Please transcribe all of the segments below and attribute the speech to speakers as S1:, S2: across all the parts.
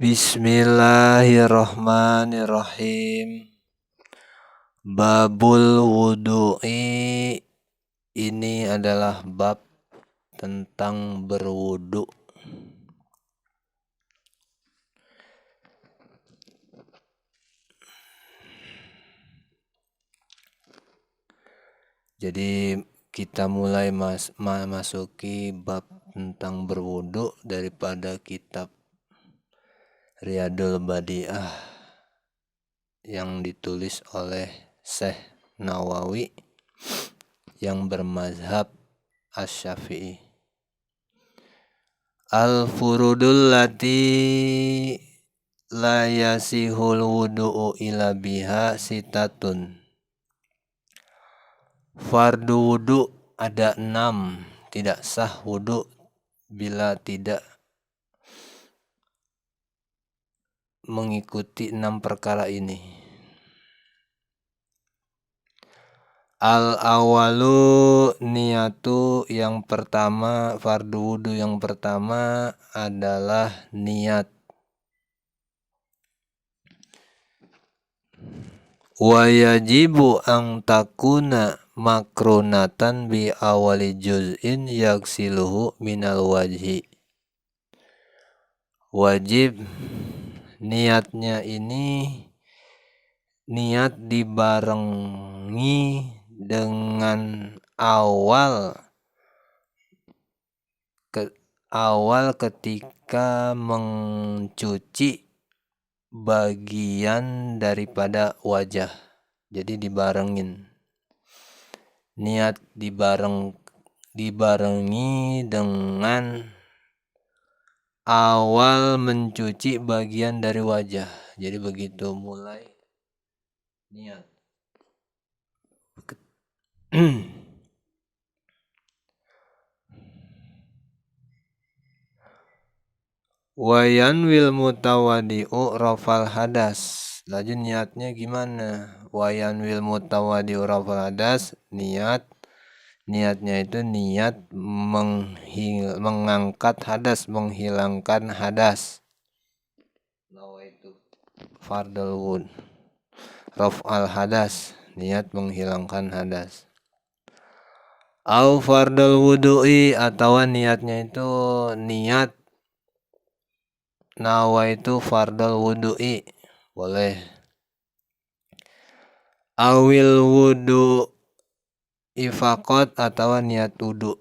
S1: Bismillahirrahmanirrahim. Babul wudu'i, ini adalah bab tentang berwudu. Jadi kita mulai masuki bab tentang berwudu daripada kitab Riyadul Badi'ah yang ditulis oleh Syekh Nawawi yang bermazhab Asy-Syafi'i. Al-furudul lati la yasihul wudu'u ila biha sitatun. Fardu wudu ada 6, tidak sah wudu bila tidak mengikuti 6 perkara ini. Al-awalu niyatu, yang pertama, fardu wudu yang pertama adalah niat. Wa yajibu ang takuna makrunatan bi awali juz'in yaksiluhu minal wajhi. Wajib niatnya ini niat dibarengi dengan awal ketika mencuci bagian daripada wajah. Jadi dibarengin. Niat dibarengi dengan awal mencuci bagian dari wajah. Jadi begitu mulai niat. Wayan wil mutawadi'u rafal hadas. Laju niatnya gimana? Wayan wil mutawadi'u rafal hadas, niatnya itu niat mengangkat hadas, menghilangkan hadas. Nawaitu fardal wud raf'al hadas, niat menghilangkan hadas. Au fardal wudu'i, atau niatnya itu niat nawaitu fardal wudu'i, boleh. Awil wudu ifakot, atau niat wudu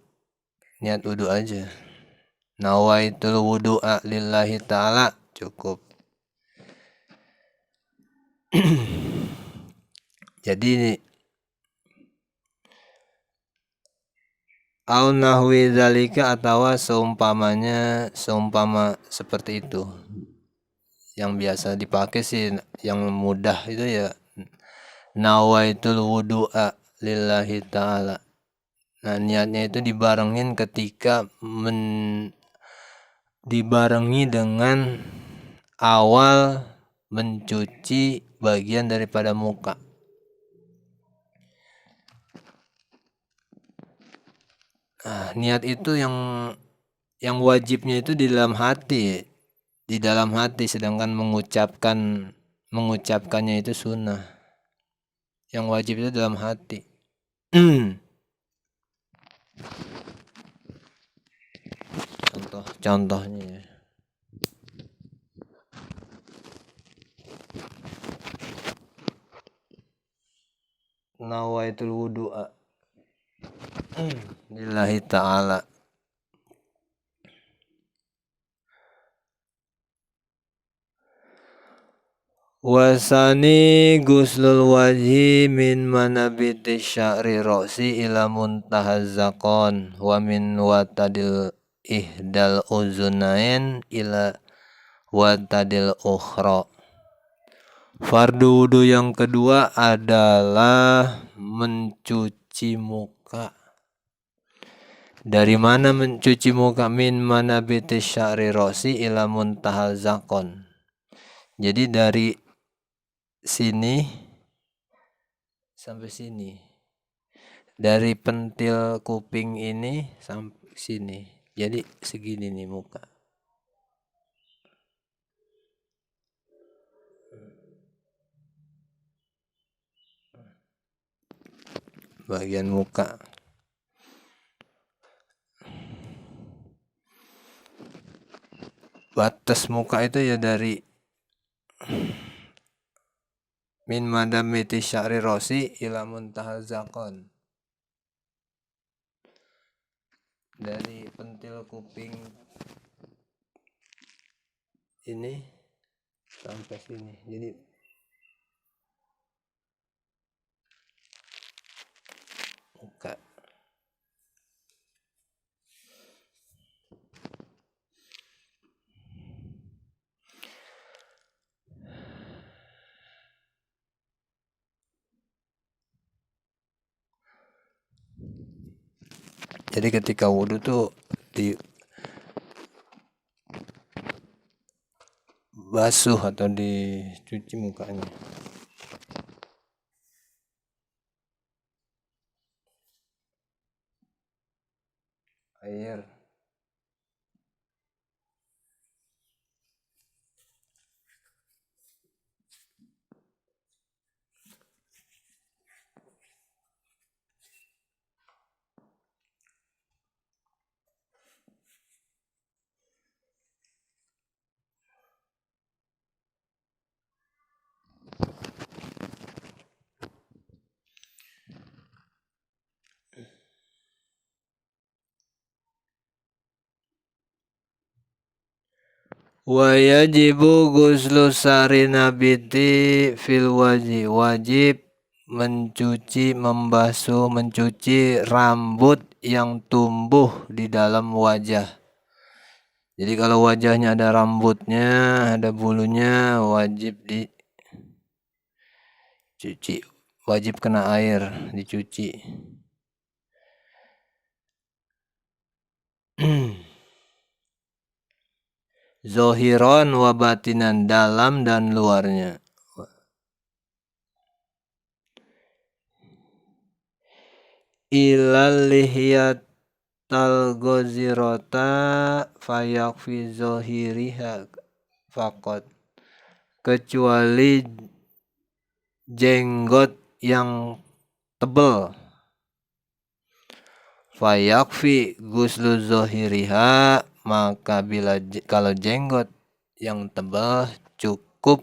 S1: aja. Nawaitul wudu'a lillahi ta'ala, cukup. Jadi au nahwi zalika, atau seumpama seperti itu. Yang biasa dipakai sih yang mudah itu ya nawaitul wudu'a lillahi ta'ala. Nah, niatnya itu dibarengin ketika dibarengi dengan awal mencuci bagian daripada muka. Nah, niat itu yang wajibnya itu di dalam hati, sedangkan mengucapkannya itu sunnah. Yang wajib itu dalam hati. Contohnya ya. Nawaitul wudu'a lillahi ta'ala. Wasani guslul wajhi min manabiti sya'ri ro'si ila muntahazakon wa min watadil ihdal uzunain ila watadil ukhra. Fardu wudu yang kedua adalah mencuci muka. Dari mana mencuci muka? Min manabiti sya'ri ro'si ila muntahazakon. Jadi dari sini sampai sini, dari pentil kuping ini sampai sini, jadi segini nih muka. bagian muka. Batas muka itu ya dari min madamiti sya'ri rosi ila muntahal zakon, dari pentil kuping ini sampai sini. Jadi muka. Jadi ketika wudhu tuh di basuh atau dicuci mukanya. Air. Wa yajibu ghuslu sarinabiti fil waji, wajib mencuci, membasuh, mencuci rambut yang tumbuh di dalam wajah. Jadi kalau wajahnya ada rambutnya, ada bulunya, wajib dicuci, wajib kena air, dicuci. Zohiron wa batinan, dalam dan luarnya. Ilal lihiyatal gozirota fayakfi zohiriha faqat, kecuali jenggot yang tebal. Fayakfi guslu zohiriha, maka kalau jenggot yang tebal cukup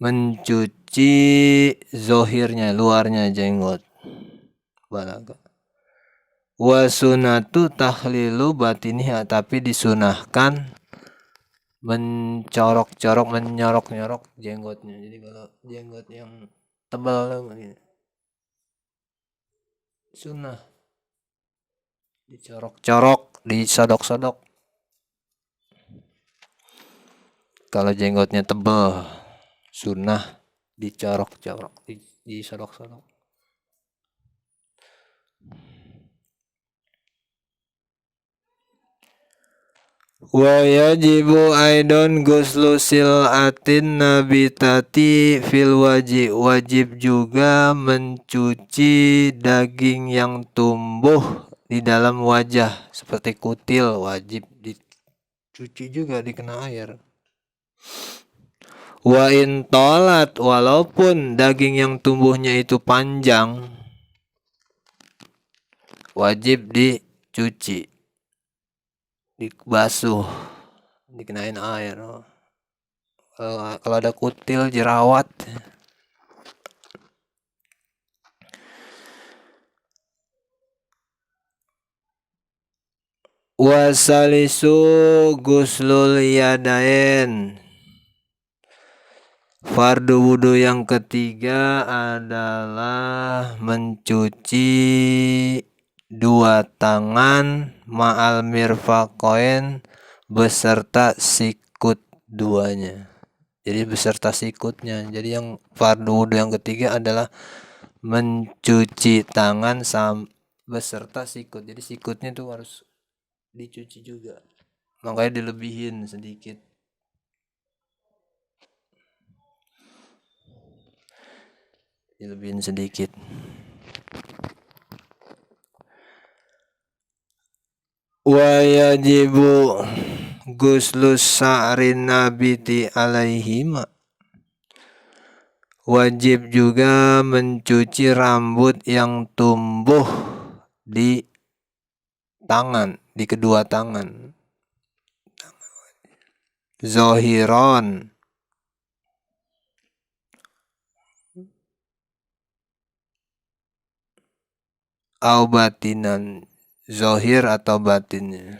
S1: mencuci zohirnya, luarnya jenggot. Balaga. Wa sunatu tahlilu batiniha, tapi disunahkan mencorok-corok, menyorok-nyorok jenggotnya. Jadi kalau jenggot yang tebal begini, sunnah dicorok-corok, disodok-sodok. Kalau jenggotnya tebal, sunnah dicorok-corok, disodok-sodok. Wa yajibu aidon ghuslu sil'atin nabitati fil waji, wajib juga mencuci daging yang tumbuh di dalam wajah seperti kutil, wajib dicuci juga, dikena air. Wa in tolat, walaupun daging yang tumbuhnya itu panjang, wajib dicuci, dibasuh, dikenain air. Kalau ada kutil, jerawat, wasalisu guslul yadain, fardu wudhu yang ketiga adalah mencuci dua tangan ma'al mirfaqain, beserta sikut duanya. Jadi beserta sikutnya. Jadi yang fardu wudhu yang ketiga adalah mencuci tangan beserta sikut. Jadi sikutnya tuh harus dicuci juga, makanya dilebihin sedikit. Wa yajibu guslus sa'rin nabiti alaihima, Wajib juga mencuci rambut yang tumbuh di tangan, di kedua tangan. Zohiron au batinan, zohir atau batinnya.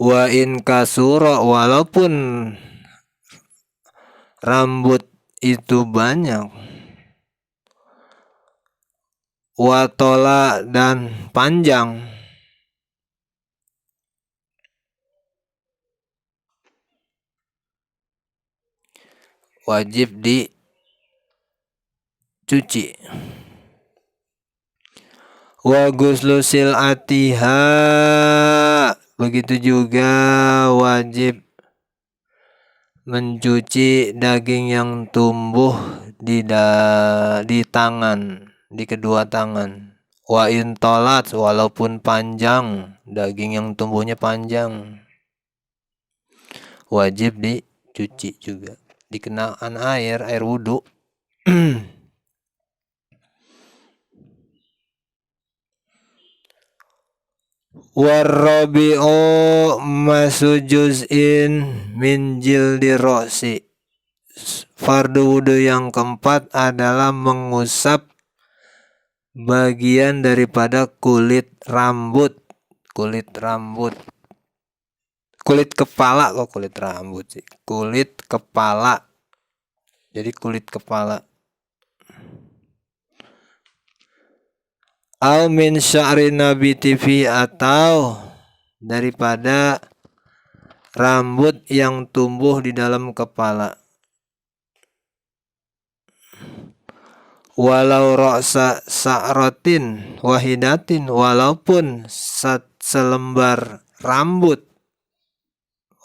S1: Wa in kasura, walaupun rambut itu banyak, watola dan panjang, wajib dicuci. Wa ghuslu sil'atiha, begitu juga wajib mencuci daging yang tumbuh di tangan, di kedua tangan. Wa intolat, walaupun panjang, daging yang tumbuhnya panjang, wajib dicuci juga, dikenakan air wudhu. Warrabi'u masu juz'in min jildi rosi. Fardu wudhu yang keempat adalah mengusap bagian daripada kulit rambut. Kulit kepala, kok kulit rambut sih? Kulit kepala. Jadi kulit kepala. Au min sya'ri nabi TV, atau daripada rambut yang tumbuh di dalam kepala. Walau ra'sa sa'ratin wahidatin, walaupun selembar rambut,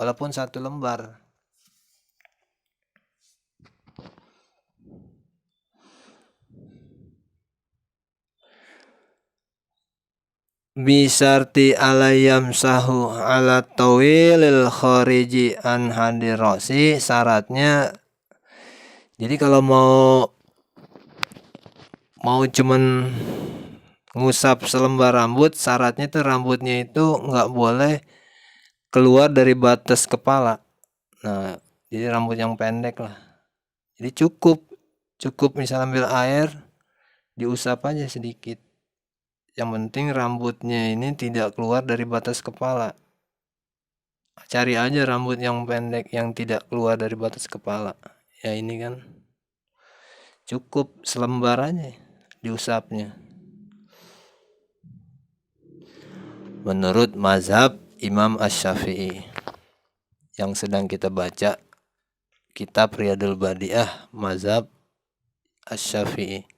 S1: walaupun satu lembar. Bisarti alayam sahu ala tawilil khariji an hadirasi, syaratnya jadi kalau mau cuman ngusap selembar rambut, syaratnya tuh rambutnya itu nggak boleh keluar dari batas kepala. Nah, jadi rambut yang pendek lah. Jadi cukup misal ambil air, diusap aja sedikit. Yang penting rambutnya ini tidak keluar dari batas kepala. Cari aja rambut yang pendek yang tidak keluar dari batas kepala. Ya ini kan cukup selembar aja diusapnya. Menurut mazhab Imam Asy-Syafi'i yang sedang kita baca, kitab Riyadul Badi'ah, mazhab Asy-Syafi'i.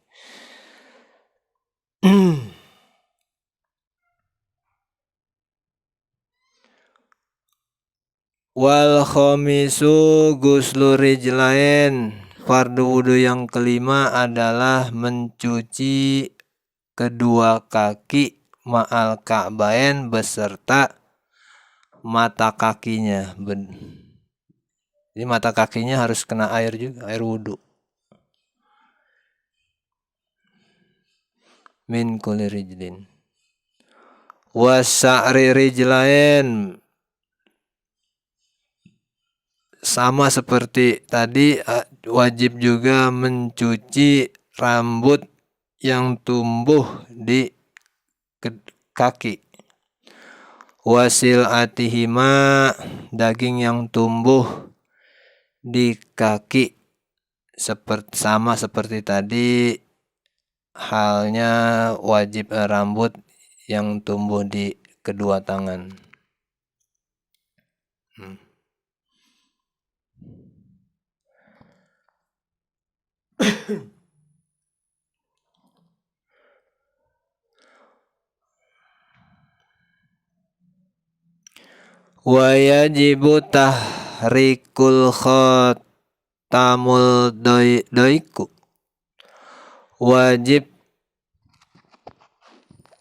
S1: Wal khamisu ghuslu rijlain, fardu wudhu yang kelima adalah mencuci kedua kaki ma'al ka'bain, beserta mata kakinya. Jadi mata kakinya harus kena air juga, air wudhu. Min kulli rijlin. Wasa'ri rijlain, sama seperti tadi, wajib juga mencuci rambut yang tumbuh di kaki. Wasil atihima, daging yang tumbuh di kaki, sama seperti tadi halnya wajib rambut yang tumbuh di kedua tangan. Wa yajibu tahrikul khatamul doiku, wajib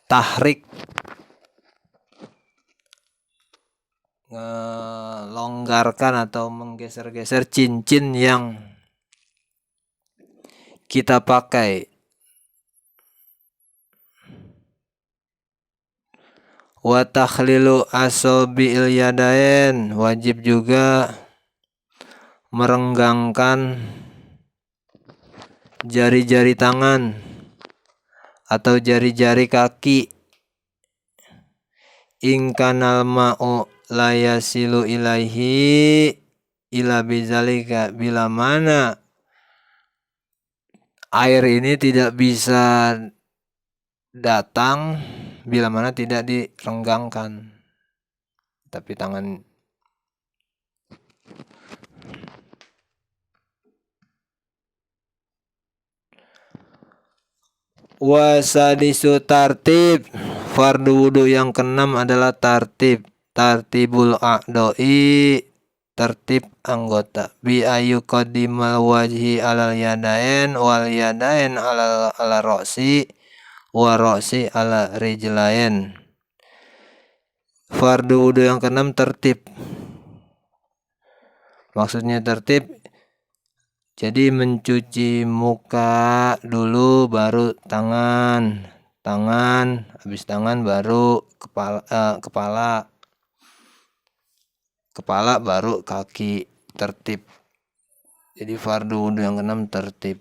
S1: tahrik, melonggarkan atau menggeser-geser cincin yang kita pakai. Wa takhlilu asabi'il yadain, wajib juga merenggangkan jari-jari tangan atau jari-jari kaki. In kanal ma'u la yasilu ilaihi ila bizalika, bila mana air ini tidak bisa datang bila mana tidak direnggangkan, tapi tangan wasadisu tartib, fardu wudu yang keenam adalah tartibul a'doi, tertib anggota, bi ayu qadimal wajhi alal yadain wal yadain ala roksi wa roksi ala rijlain. Fardu wudu yang keenam tertib, maksudnya tertib jadi mencuci muka dulu baru tangan, habis tangan baru kepala baru kaki, tertib. Jadi fardu wudu yang keenam tertib.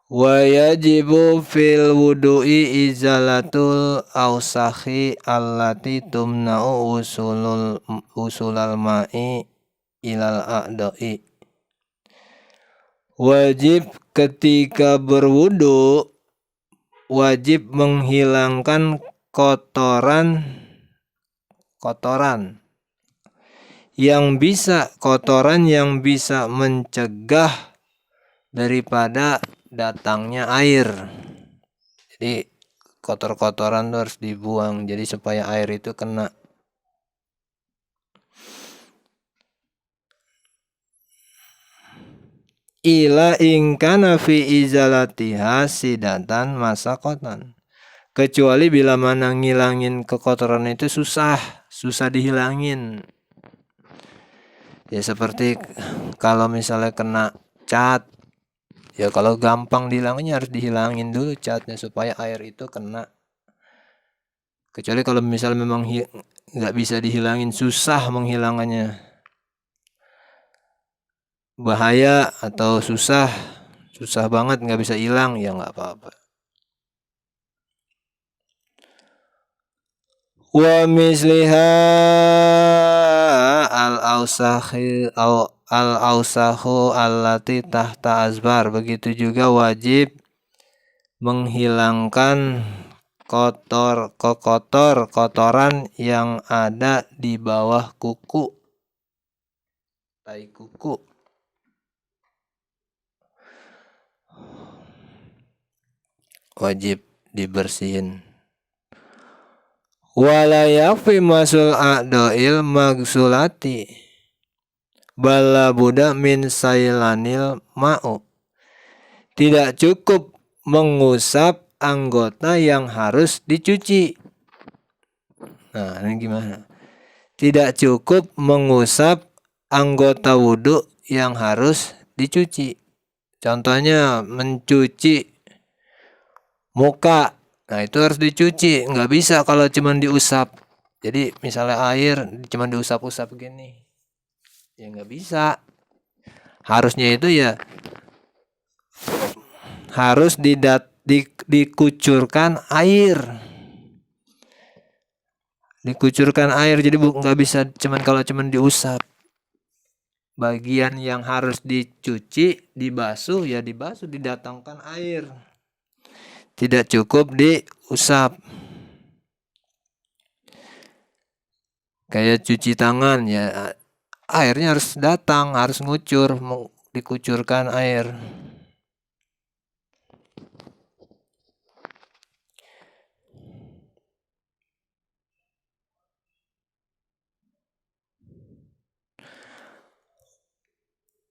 S1: Wa yajibu fil wudu'i izalatul awsakhi allati tumna'u usulal ma'i ilal a'dai. Wajib ketika berwudu, wajib menghilangkan kotoran yang bisa mencegah daripada datangnya air. Jadi kotor-kotoran itu harus dibuang, jadi supaya air itu kena. Ila ingkana fi izalatiha sidatan masakotan, kecuali bila mana ngilangin kekotoran itu susah dihilangin. Ya seperti kalau misalnya kena cat, ya kalau gampang dihilanginnya harus dihilangin dulu catnya supaya air itu kena. Kecuali kalau misalnya memang nggak bisa dihilangin, susah menghilangannya, bahaya atau susah banget nggak bisa hilang, ya nggak apa-apa. Wa misliha al-awsakhu allati tahta azbar, begitu juga wajib menghilangkan kotoran yang ada di bawah kuku, tai kuku. Wajib dibersihin. Wala yakfi masul a'doil magsulati bala budak min sailanil ma'u, tidak cukup mengusap anggota yang harus dicuci. Nah, ini gimana? Tidak cukup mengusap anggota wudu yang harus dicuci. Contohnya mencuci muka, nah itu harus dicuci, nggak bisa kalau cuma diusap. Jadi misalnya air cuma diusap-usap gini, ya nggak bisa. Harusnya itu ya harus dikucurkan air. Jadi nggak bisa kalau cuman diusap. Bagian yang harus dicuci, dibasuh, didatangkan air. Tidak cukup diusap. Kayak cuci tangan, ya airnya harus datang, harus dikucurkan air.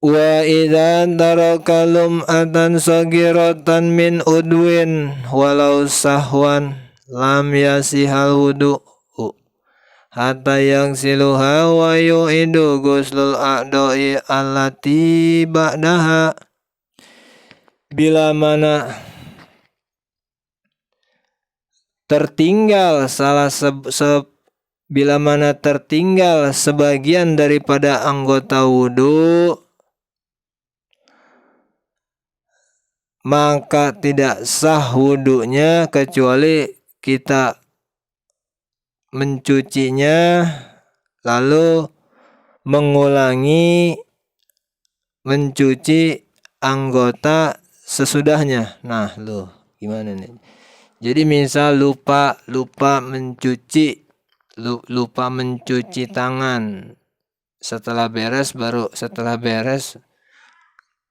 S1: Wa idzan taraka lum'atan sagiratan min udwin walau sahwan lam yasihal wudu, hatta yang siluha wa yu'idu guslul a'dha'i allati ba'daha. Bila mana tertinggal bila mana tertinggal sebagian daripada anggota wudu, maka tidak sah wudunya kecuali kita mencucinya lalu mengulangi mencuci anggota sesudahnya. Nah, loh, gimana nih? Jadi misal lupa mencuci tangan. Setelah beres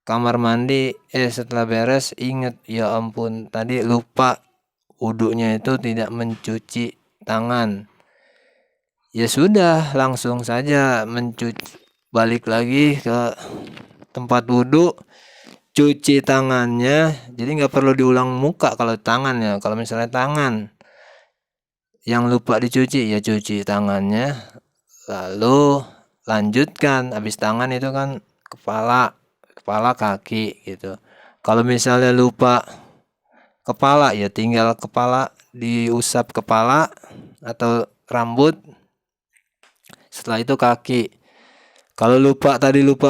S1: kamar mandi, setelah beres ingat, ya ampun, tadi lupa wudunya itu tidak mencuci tangan. Ya sudah, langsung saja balik lagi ke tempat wudu, cuci tangannya. Jadi nggak perlu diulang muka kalau tangannya. Kalau misalnya tangan yang lupa dicuci, ya cuci tangannya, lalu lanjutkan. Habis tangan itu kan kepala kaki gitu. Kalau misalnya lupa kepala, ya tinggal kepala, diusap kepala atau rambut, setelah itu kaki. Kalau lupa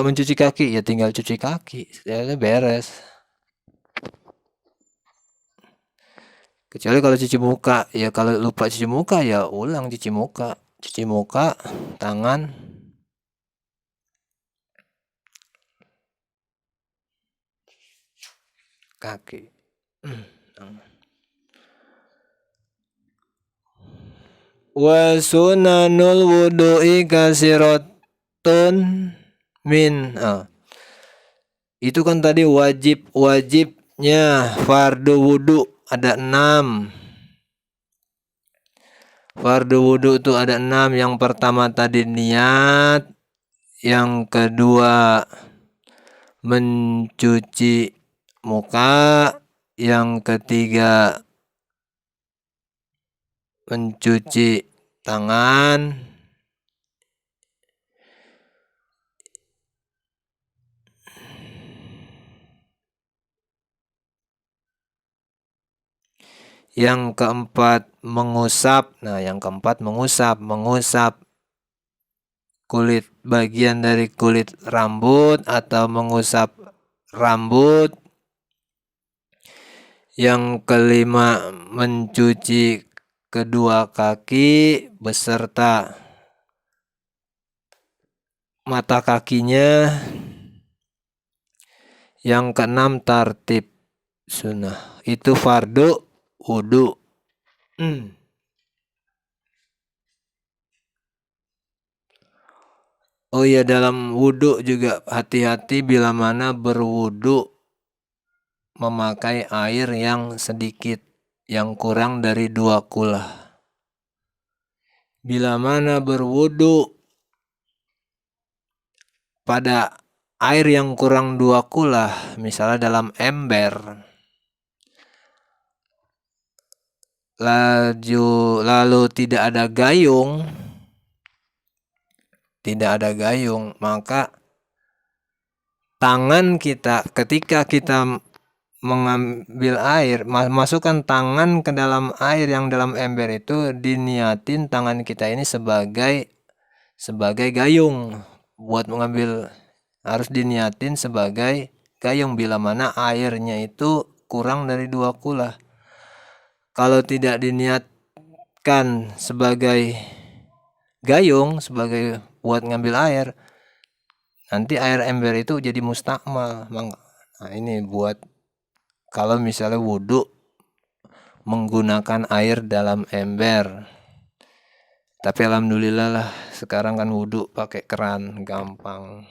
S1: mencuci kaki, ya tinggal cuci kaki, ya beres. Kecuali kalau cuci muka, ya kalau lupa cuci muka, ya ulang cuci muka, tangan, kaki. Wa sunanul wudu'i kasiratun min. Itu kan tadi wajibnya fardu wudu ada 6. Fardu wudu itu ada 6. Yang pertama tadi niat, yang kedua mencuci muka, yang ketiga mencuci tangan, yang keempat mengusap. Nah, yang keempat mengusap kulit, bagian dari kulit rambut atau mengusap rambut. Yang kelima mencuci kedua kaki beserta mata kakinya. Yang keenam tartib sunnah. Itu fardu wudu. Oh ya, dalam wudu juga hati-hati bila mana berwudu memakai air yang sedikit, yang kurang dari 2 kulah. Bila mana berwudu pada air yang kurang 2 kulah, misalnya dalam ember, lalu tidak ada gayung, maka tangan kita ketika kita mengambil air, masukkan tangan ke dalam air yang dalam ember itu, diniatin tangan kita ini sebagai gayung buat mengambil, harus diniatin sebagai gayung bila mana airnya itu kurang dari 2 kulah. Kalau tidak diniatkan sebagai gayung, sebagai buat ngambil air, nanti air ember itu jadi mustakmal. Nah, ini buat kalau misalnya wudu menggunakan air dalam ember. Tapi alhamdulillah lah, sekarang kan wudu pakai keran, gampang.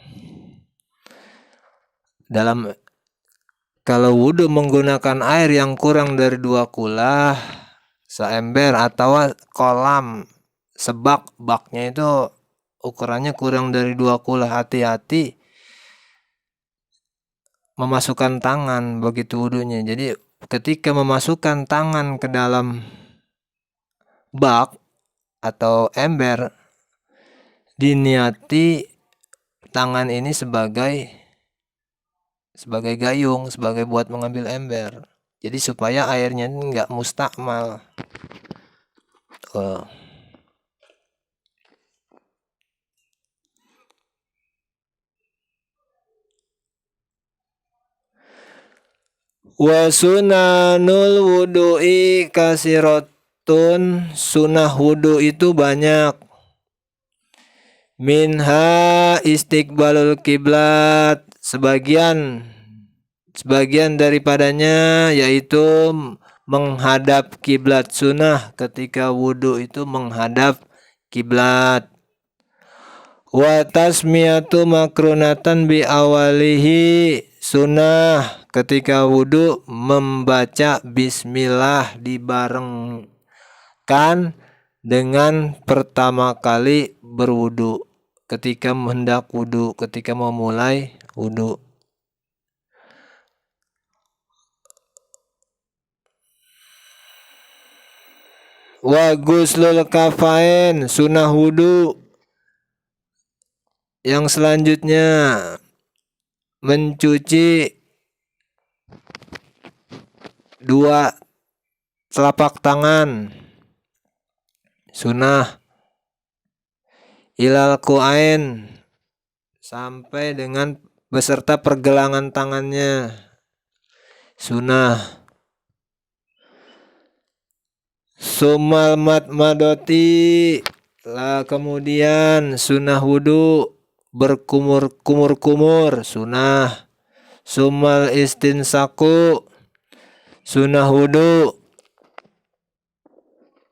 S1: Kalau wudu menggunakan air yang kurang dari 2 kulah, seember atau kolam, baknya itu ukurannya kurang dari 2 kulah, hati-hati memasukkan tangan begitu wudunya. Jadi ketika memasukkan tangan ke dalam bak atau ember, diniati tangan ini sebagai gayung, sebagai buat mengambil ember. Jadi supaya airnya enggak mustakmal. Wa sunanul wudu'i kasiratun, sunnah wudu itu banyak. Minha istiqbalul kiblat, sebagian daripadanya yaitu menghadap kiblat. Sunnah ketika wudu itu menghadap kiblat. Wa tasmiyatu makrunatan bi awalihi, sunnah ketika wudu membaca bismillah dibarengkan dengan pertama kali berwudu, ketika hendak wudu, ketika memulai wudu. Wa guslul kafain, sunnah wudu yang selanjutnya mencuci dua telapak tangan, sunnah. Ilal ku'ain, sampai dengan beserta pergelangan tangannya, sunnah. Sumal madmadoti, lah kemudian sunnah wudu berkumur-kumur, sunnah. Sumal istinsaku, sunnah wudu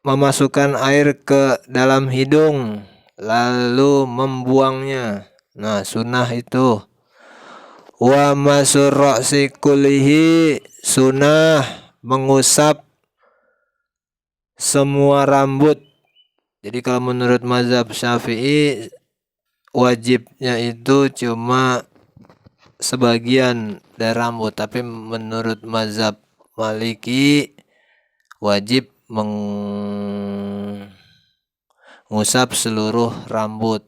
S1: memasukkan air ke dalam hidung lalu membuangnya, nah sunnah itu. Wa masur ra'si kullihi, sunnah mengusap semua rambut. Jadi kalau menurut mazhab Syafi'i wajibnya itu cuma sebagian dari rambut, tapi menurut mazhab Maliki wajib mengusap seluruh rambut.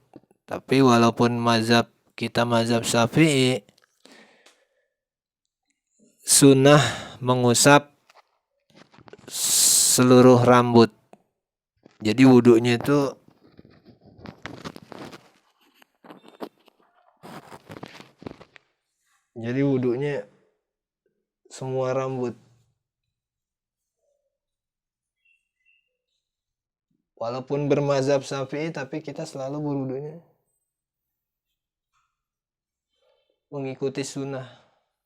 S1: Tapi walaupun mazhab kita mazhab Syafi'i, sunnah mengusap seluruh rambut. Jadi wudunya itu semua rambut. Walaupun bermazhab Syafi'i, tapi kita selalu berwudunya mengikuti sunnah.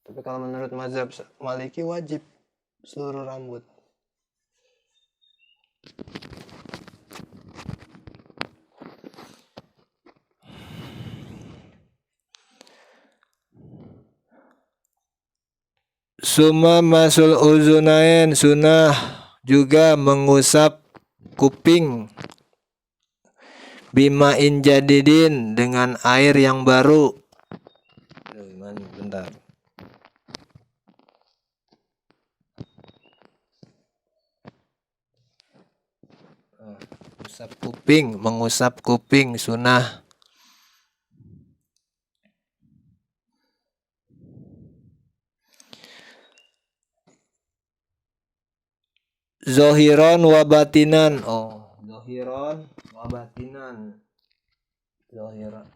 S1: Tapi kalau menurut mazhab Maliki wajib seluruh rambut. Suma masul uzunain, sunnah juga mengusap kuping. Bima'in jadidin, dengan air yang baru. Bentar. Mengusap kuping sunnah. Zohiron wa batinan. Zohiron wa batinan. Zohiron.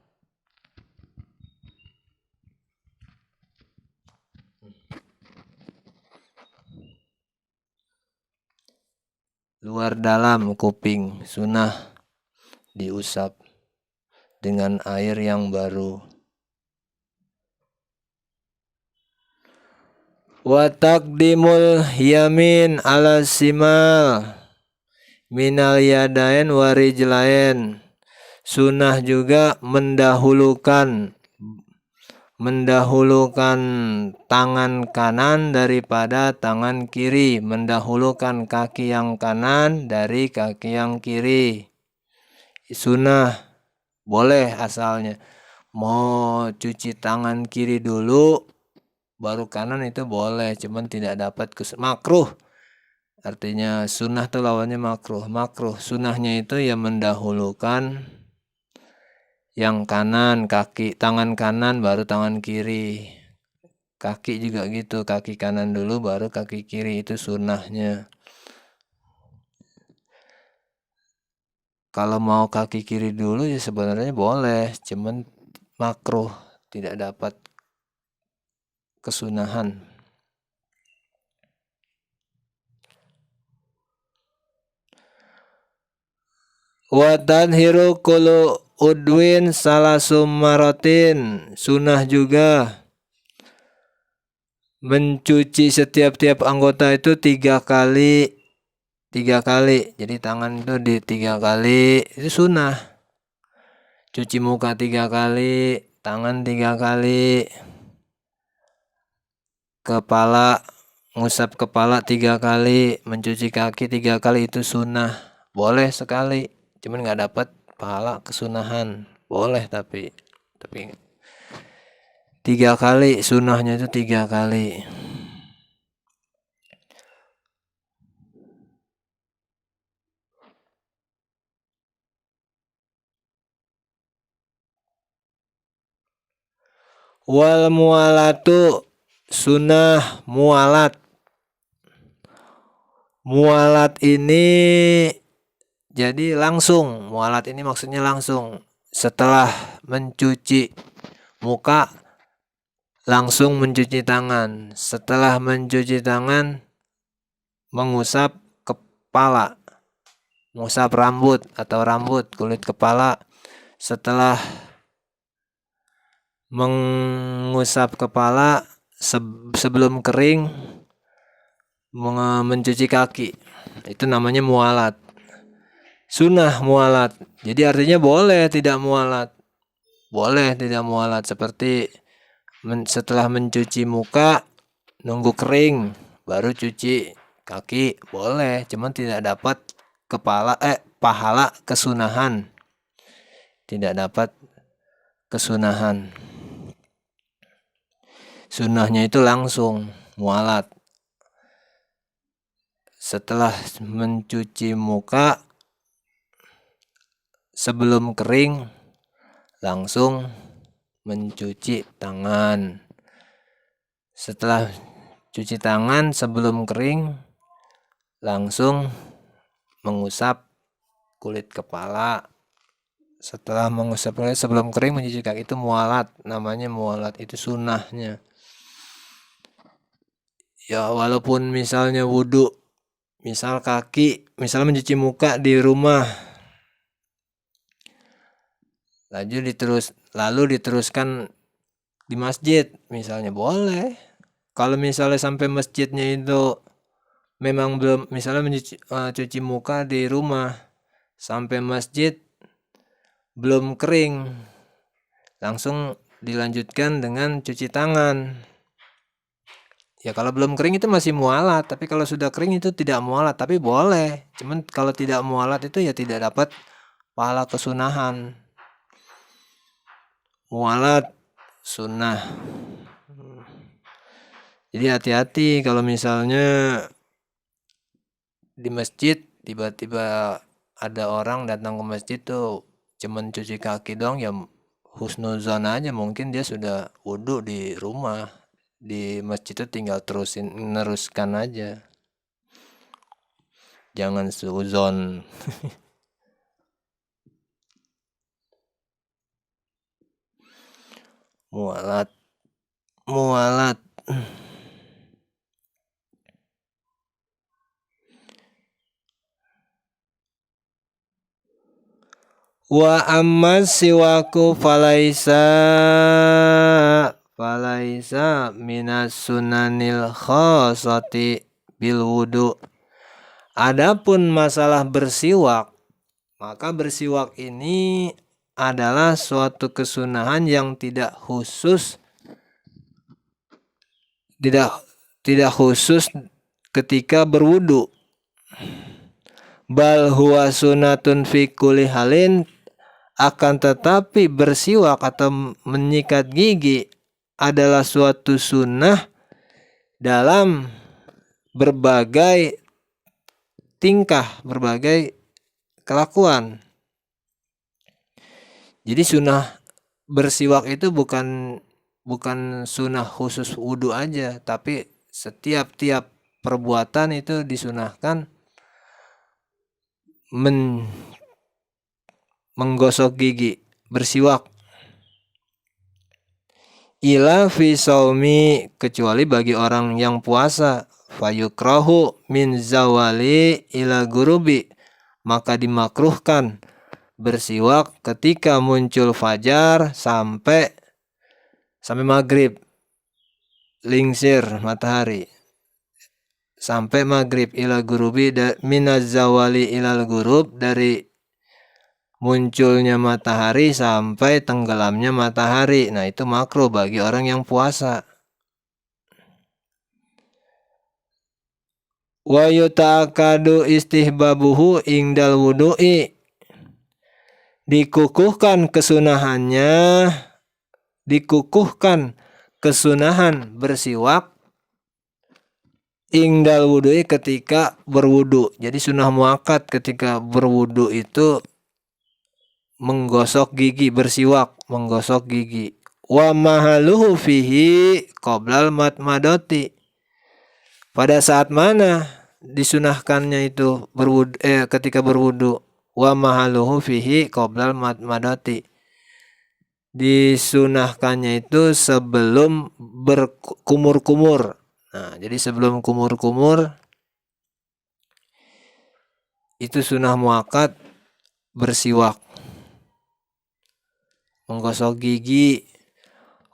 S1: Luar dalam kuping, sunnah diusap dengan air yang baru. Wa taqdimul yamin ala simal minal yadain wa rijlain, sunnah juga mendahulukan tangan kanan daripada tangan kiri, mendahulukan kaki yang kanan dari kaki yang kiri. Sunnah, boleh asalnya. Mau cuci tangan kiri dulu baru kanan itu boleh, cuman tidak dapat makruh Artinya sunnah tuh lawannya makruh. Makruh sunnahnya itu ya mendahulukan yang kanan, kaki, tangan kanan baru tangan kiri. Kaki juga gitu, kaki kanan dulu baru kaki kiri, itu sunnahnya. Kalau mau kaki kiri dulu ya sebenarnya boleh, cuman makruh, tidak dapat kesunahan. Wa tadhiru kullu udwin salasum marotin, sunnah juga mencuci setiap-tiap anggota itu 3 kali. 3 kali. Jadi tangan itu di 3 kali, itu sunnah. Cuci muka 3 kali, tangan 3 kali. Kepala, ngusap kepala 3 kali, mencuci kaki 3 kali, itu sunnah. Boleh sekali, cuman nggak dapat pahala kesunahan. Boleh tapi 3 kali, sunnahnya itu 3 kali. Wal mualatu, sunnah mualat. Mualat ini jadi langsung, mualat ini maksudnya langsung. Setelah mencuci muka, langsung mencuci tangan. Setelah mencuci tangan, mengusap kepala, mengusap rambut atau rambut, kulit kepala. Setelah mengusap kepala, sebelum kering, mencuci kaki, itu namanya mualat. Sunnah mualat, jadi artinya boleh tidak mualat. Boleh tidak mualat, seperti setelah mencuci muka nunggu kering baru cuci kaki, boleh, cuman tidak dapat pahala kesunahan. Tidak dapat kesunahan. Sunnahnya itu langsung mualat. Setelah mencuci muka sebelum kering langsung mencuci tangan. Setelah cuci tangan sebelum kering langsung mengusap kulit kepala. Setelah mengusap kulit sebelum kering mencuci kaki, itu mualat, namanya mualat, itu sunnahnya. Ya walaupun misalnya wudhu, misal kaki, misal mencuci muka di rumah, lalu diteruskan di masjid misalnya, boleh. Kalau misalnya sampai masjidnya itu memang belum, misalnya cuci muka di rumah sampai masjid belum kering, langsung dilanjutkan dengan cuci tangan. Ya kalau belum kering itu masih mualat, tapi kalau sudah kering itu tidak mualat, tapi boleh. Cuman kalau tidak mualat itu ya tidak dapat pahala kesunahan. Mualat sunnah. Jadi hati-hati kalau misalnya di masjid tiba-tiba ada orang datang ke masjid tuh cuman cuci kaki doang, ya husnuzon aja, mungkin dia sudah wudhu di rumah. Di masjid itu tinggal neruskan aja, jangan suuzon. Mualat wa amma siwaku falaisa minas sunanil khosati bil wudu. Adapun masalah bersiwak, maka bersiwak ini adalah suatu kesunahan yang tidak khusus ketika berwudu. Bal huwa sunatun fi kulli halin, akan tetapi bersiwak atau menyikat gigi adalah suatu sunnah dalam berbagai tingkah, berbagai kelakuan. Jadi sunnah bersiwak itu bukan sunnah khusus wudhu aja, tapi setiap perbuatan itu disunahkan menggosok gigi, bersiwak. Ila fi saumi, kecuali bagi orang yang puasa, fayukrahu min zawali ila gurubi, maka dimakruhkan bersiwak ketika muncul fajar sampai maghrib, lingsir matahari sampai maghrib, ila gurubi minaz zawali ilal gurub, dari munculnya matahari sampai tenggelamnya matahari. Nah, itu makruh bagi orang yang puasa. Wa yuta'akadu istihbabuhu ingdal wudu'i, dikukuhkan kesunahan bersiwak ingdal wudu'i, ketika berwudu. Jadi sunnah muakkad ketika berwudu itu menggosok gigi, bersiwak, menggosok gigi. Wa mahaluhu fihi qoblal matmadoti, pada saat mana disunahkannya itu ketika berwudu. Wa mahaluhu fihi qoblal matmadoti, disunahkannya itu sebelum berkumur-kumur. Nah, jadi sebelum kumur-kumur itu sunnah muakkad bersiwak, menggosok gigi.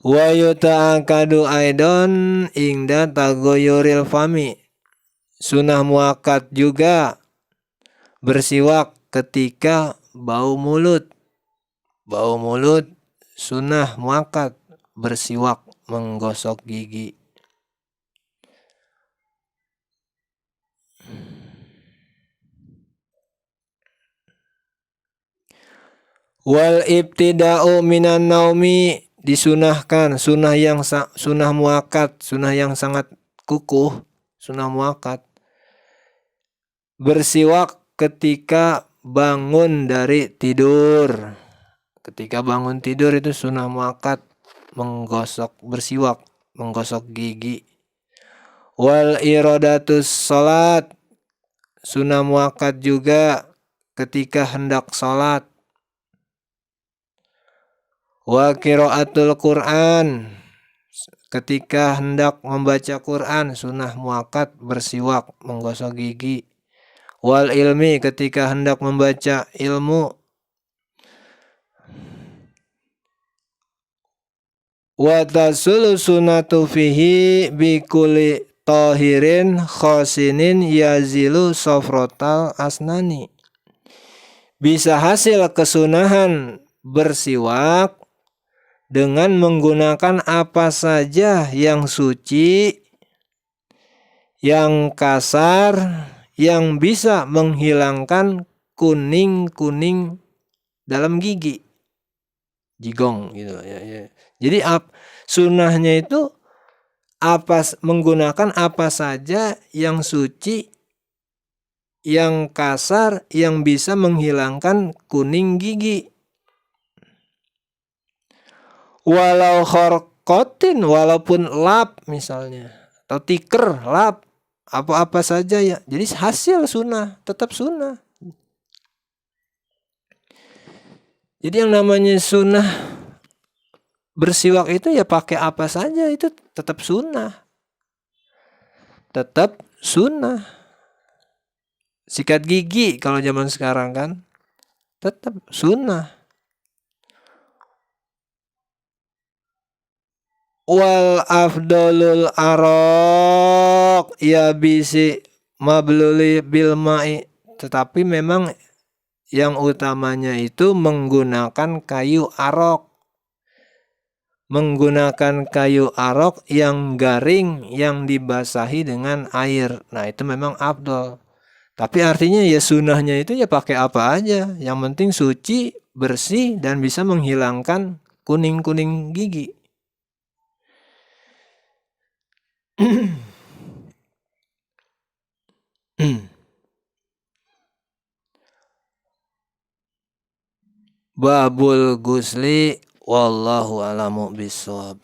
S1: Wa yuta'akadu aidon ingda tagoyuril fami, sunnah muakkad juga bersiwak ketika bau mulut. Bau mulut sunnah muakkad bersiwak, menggosok gigi. Wal ibtida'u minan naumi, disunahkan sunnah muakkad, sunnah yang sangat kukuh, sunnah muakkad bersiwak ketika bangun dari tidur. Ketika bangun tidur itu sunnah muakkad bersiwak, menggosok gigi. Wal iradatus salat, sunnah muakkad juga ketika hendak salat. Wa qiraatul Qur'an, ketika hendak membaca Quran, sunnah muakkad bersiwak, menggosok gigi. Wal ilmi, ketika hendak membaca ilmu. Wa tasulu sunnatu fihi bikuli tahirin khosinin yazilu sofrotal asnani, bisa hasil kesunahan bersiwak dengan menggunakan apa saja yang suci, yang kasar, yang bisa menghilangkan kuning-kuning dalam gigi, jigong gitu ya. Jadi sunnahnya itu menggunakan apa saja yang suci, yang kasar, yang bisa menghilangkan kuning gigi. Walau khorkotin, walaupun lap misalnya, atau tiker, lap, apa-apa saja ya. Jadi hasil sunnah, tetap sunnah. Jadi yang namanya sunnah bersiwak itu ya pakai apa saja, itu tetap sunnah. Tetap sunnah. Sikat gigi kalau zaman sekarang kan, tetap sunnah. Wal afdolul arok ya bisi mabluli bilma'i, tetapi memang yang utamanya itu menggunakan kayu arok, yang garing, yang dibasahi dengan air. Nah, itu memang afdol. Tapi artinya ya sunnahnya itu ya pakai apa aja, yang penting suci, bersih, dan bisa menghilangkan kuning-kuning gigi. Babul gusli wallahu alamu bisawab.